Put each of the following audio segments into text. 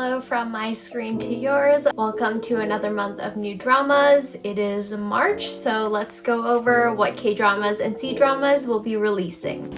hello from my screen to yours. Welcome to another month of new dramas. It is March, so let's go over what K-dramas and C-dramas will be releasing.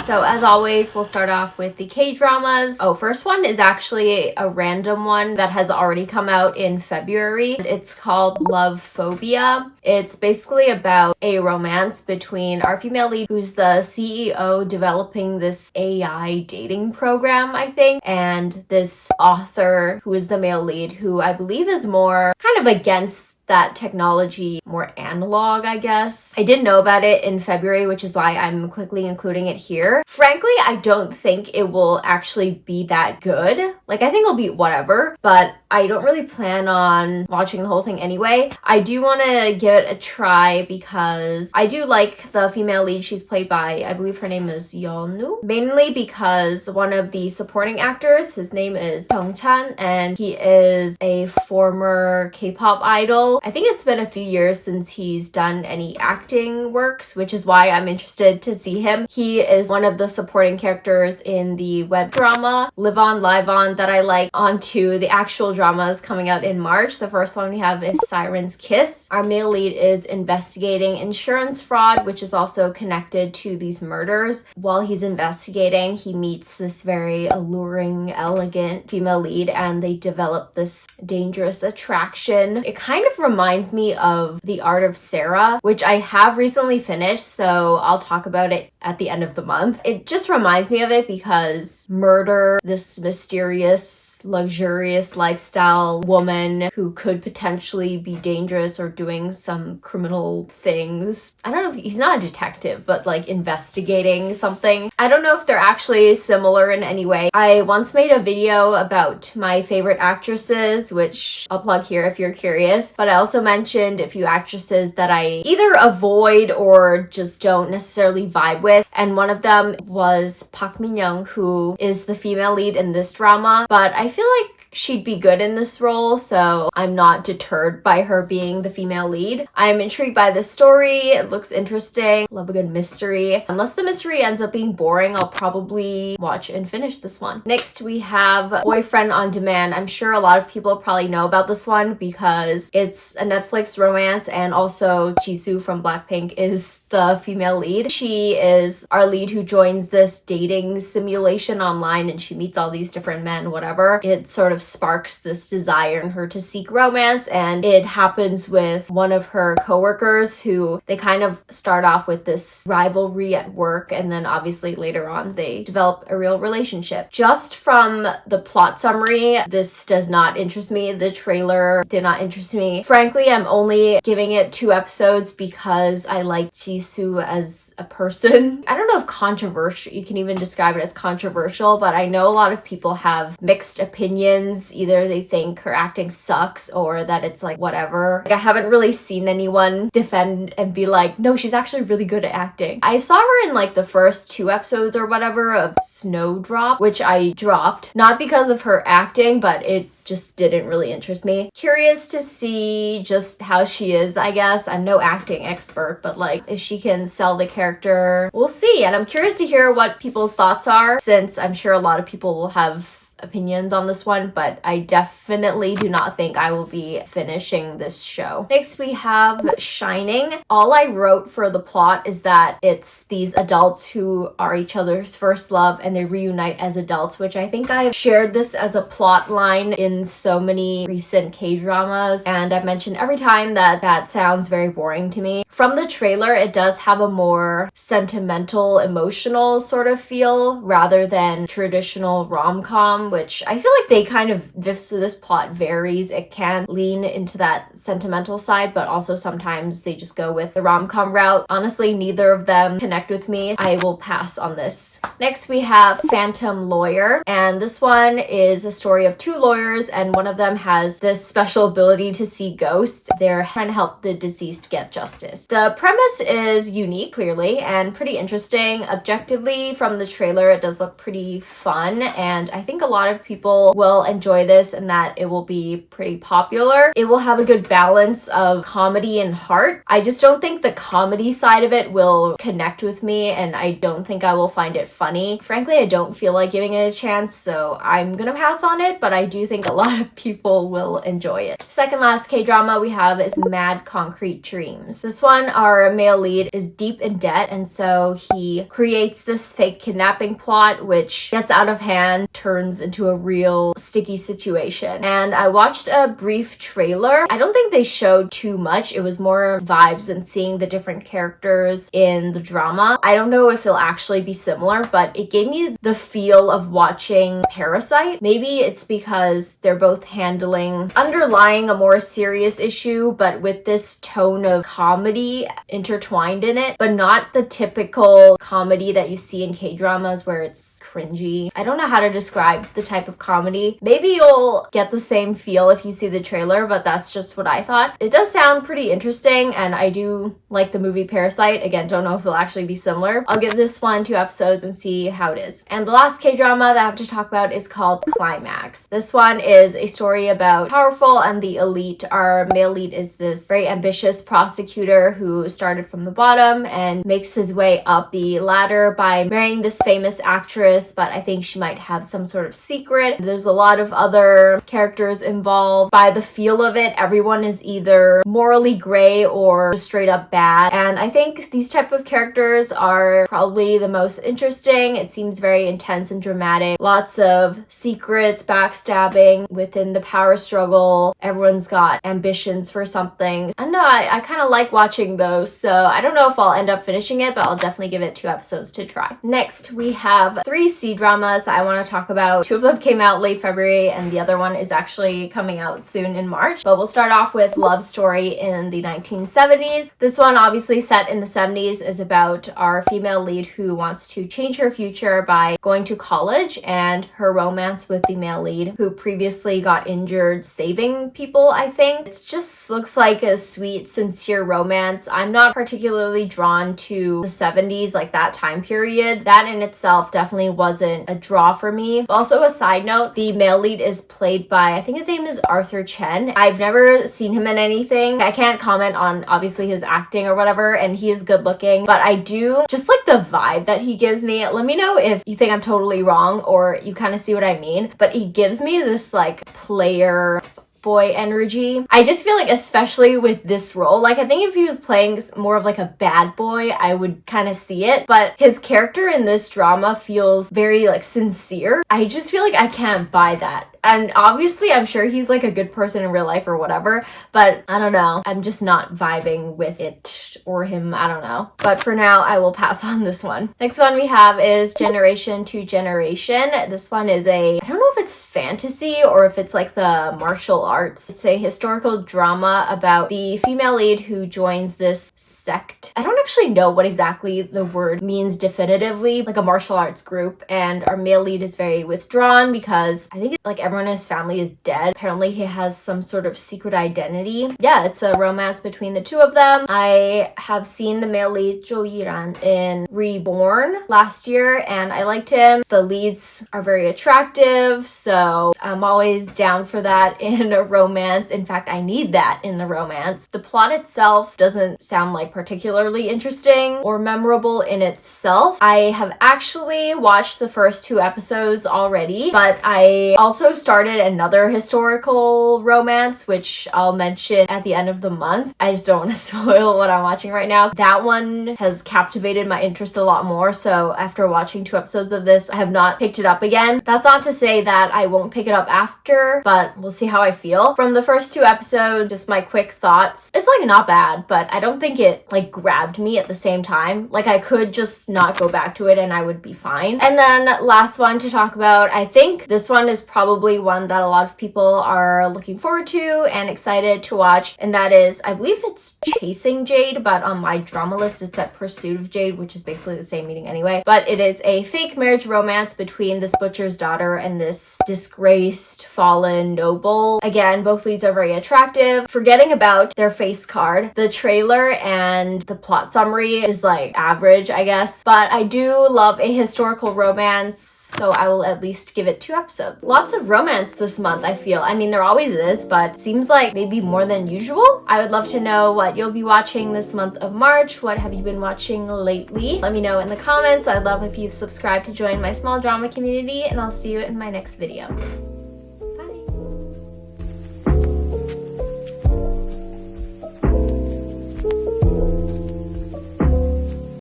So as always, we'll start off with the K-dramas. First one is actually a random one that has already come out in February. It's called Love Phobia. It's basically about a romance between our female lead, who's the CEO developing this AI dating program, I think, and this author who is the male lead, who I believe is more kind of against that technology, more analog, I guess. I didn't know about it in February, which is why I'm quickly including it here. Frankly, I don't think it will actually be that good. Like, I think it'll be whatever, but I don't really plan on watching the whole thing anyway. I do want to give it a try because I do like the female lead. She's played by, I believe her name is Yeonu, mainly because one of the supporting actors, his name is Chan, and he is a former K-pop idol. I think it's been a few years since he's done any acting works, which is why I'm interested to see him. He is one of the supporting characters in the web drama Live On, Live On that I like. On to the actual dramas coming out in March. The first one we have is Siren's Kiss. Our male lead is investigating insurance fraud, which is also connected to these murders. While he's investigating, he meets this very alluring, elegant female lead, and they develop this dangerous attraction. It kind of reminds me of The Art of Sarah, which I have recently finished, so I'll talk about it at the end of the month. It just reminds me of it because murder, this mysterious, luxurious lifestyle woman who could potentially be dangerous or doing some criminal things. I don't know if he's not a detective, but like investigating something. I don't know if they're actually similar in any way. I once made a video about my favorite actresses, which I'll plug here if you're curious, but I also mentioned a few actresses that I either avoid or just don't necessarily vibe with, and one of them was Park Min-young, who is the female lead in this drama, but I feel like she'd be good in this role, so I'm not deterred by her being the female lead. I'm intrigued by the story. It looks interesting. Love a good mystery. Unless the mystery ends up being boring, I'll probably watch and finish this one. Next, we have Boyfriend on Demand. I'm sure a lot of people probably know about this one because it's a Netflix romance, and also Jisoo from Blackpink is the female lead. She is our lead who joins this dating simulation online, and she meets all these different men, whatever. It sort of sparks this desire in her to seek romance, and it happens with one of her coworkers who they kind of start off with this rivalry at work, and then obviously later on they develop a real relationship. Just from the plot summary, this does not interest me. The trailer did not interest me. Frankly, I'm only giving it 2 episodes because I like Jisoo as a person. I don't know if controversial, you can even describe it as controversial, but I know a lot of people have mixed opinions. Either they think her acting sucks or that it's like whatever. Like, I haven't really seen anyone defend and be like, no, she's actually really good at acting. I saw her in like the first 2 episodes or whatever of Snowdrop, which I dropped, not because of her acting, but it just didn't really interest me. Curious to see just how she is, I guess. I'm no acting expert, but like if she can sell the character, we'll see. And I'm curious to hear what people's thoughts are, since I'm sure a lot of people will have opinions on this one, but I definitely do not think I will be finishing this show. Next, we have Shining. All I wrote for the plot is that it's these adults who are each other's first love and they reunite as adults, which I think I've shared this as a plot line in so many recent K-dramas, and I've mentioned every time that that sounds very boring to me. From the trailer, it does have a more sentimental, emotional sort of feel rather than traditional rom-com, which I feel like they kind of, this plot varies. It can lean into that sentimental side, but also sometimes they just go with the rom-com route. Honestly, neither of them connect with me. I will pass on this. Next, we have Phantom Lawyer, and this one is a story of 2 lawyers, and one of them has this special ability to see ghosts. They're trying to help the deceased get justice. The premise is unique, clearly, and pretty interesting. Objectively, from the trailer, it does look pretty fun, and I think a lot lot of people will enjoy this and that it will be pretty popular. It will have a good balance of comedy and heart. I just don't think the comedy side of it will connect with me, and I don't think I will find it funny. Frankly, I don't feel like giving it a chance, so I'm gonna pass on it, but I do think a lot of people will enjoy it. Second last K-drama we have is Mad Concrete Dreams. This one, our male lead is deep in debt, and so he creates this fake kidnapping plot which gets out of hand, turns into a real sticky situation. And I watched a brief trailer. I don't think they showed too much. It was more vibes and seeing the different characters in the drama. I don't know if it'll actually be similar, but it gave me the feel of watching Parasite. Maybe it's because they're both handling underlying a more serious issue, but with this tone of comedy intertwined in it, but not the typical comedy that you see in K-dramas where it's cringy. I don't know how to describe the type of comedy. Maybe you'll get the same feel if you see the trailer, but that's just what I thought. It does sound pretty interesting, and I do like the movie Parasite. Again, don't know if it'll actually be similar. I'll give this one 2 episodes and see how it is. And the last K-drama that I have to talk about is called Climax. This one is a story about powerful and the elite. Our male lead is this very ambitious prosecutor who started from the bottom and makes his way up the ladder by marrying this famous actress, but I think she might have some sort of secret. There's a lot of other characters involved. By the feel of it, everyone is either morally gray or straight up bad, and I think these type of characters are probably the most interesting. It seems very intense and dramatic. Lots of secrets, backstabbing within the power struggle. Everyone's got ambitions for something. I don't know, I kind of like watching those, so I don't know if I'll end up finishing it, but I'll definitely give it 2 episodes to try. Next, we have 3 C-dramas that I want to talk about. 2 of them came out late February, and the other one is actually coming out soon in March. But we'll start off with Love Story in the 1970s. This one, obviously set in the 70s, is about our female lead who wants to change her future by going to college, and her romance with the male lead who previously got injured saving people, I think. It just looks like a sweet, sincere romance. I'm not particularly drawn to the 70s, like that time period. That in itself definitely wasn't a draw for me. Also, a side note, the male lead is played by, I think his name is Arthur Chen. I've never seen him in anything. I can't comment on obviously his acting or whatever, and he is good looking, but I do just like the vibe that he gives me. Let me know if you think I'm totally wrong or you kind of see what I mean, but he gives me this like player boy energy. I just feel like, especially with this role, like I think if he was playing more of like a bad boy, I would kind of see it, but his character in this drama feels very like sincere. I just feel like I can't buy that. And obviously, I'm sure he's like a good person in real life or whatever, but I don't know. I'm just not vibing with it or him. I don't know. But for now, I will pass on this one. Next one we have is Generation to Generation. This one is I don't know if it's fantasy or if it's like the martial arts. It's a historical drama about the female lead who joins this sect. I don't actually know what exactly the word means definitively, like a martial arts group. And our male lead is very withdrawn because I think it's like everyone in his family is dead. Apparently he has some sort of secret identity. Yeah, it's a romance between the 2 of them. I have seen the male lead Yiran in Reborn last year, and I liked him. The leads are very attractive, so I'm always down for that in a romance. In fact, I need that in the romance. The plot itself doesn't sound like particularly interesting or memorable in itself. I have actually watched the first 2 episodes already, but I also started another historical romance, which I'll mention at the end of the month. I just don't want to spoil what I'm watching right now. That one has captivated my interest a lot more, so after watching 2 episodes of this, I have not picked it up again. That's not to say that I won't pick it up after, but we'll see how I feel. From the first 2 episodes, just my quick thoughts. It's like not bad, but I don't think it like grabbed me at the same time. Like I could just not go back to it and I would be fine. And then last one to talk about, I think this one is probably one that a lot of people are looking forward to and excited to watch, and that is, I believe it's Chasing Jade, but on my drama list it's at Pursuit of Jade, which is basically the same meaning anyway. But it is a fake marriage romance between this butcher's daughter and this disgraced, fallen noble. Again, both leads are very attractive. Forgetting about their face card, the trailer and the plot summary is like average, I guess. But I do love a historical romance, so I will at least give it 2 episodes. Lots of romance this month, I feel. I mean, there always is, but seems like maybe more than usual. I would love to know what you'll be watching this month of March. What have you been watching lately? Let me know in the comments. I'd love if you subscribe to join my small drama community, and I'll see you in my next video.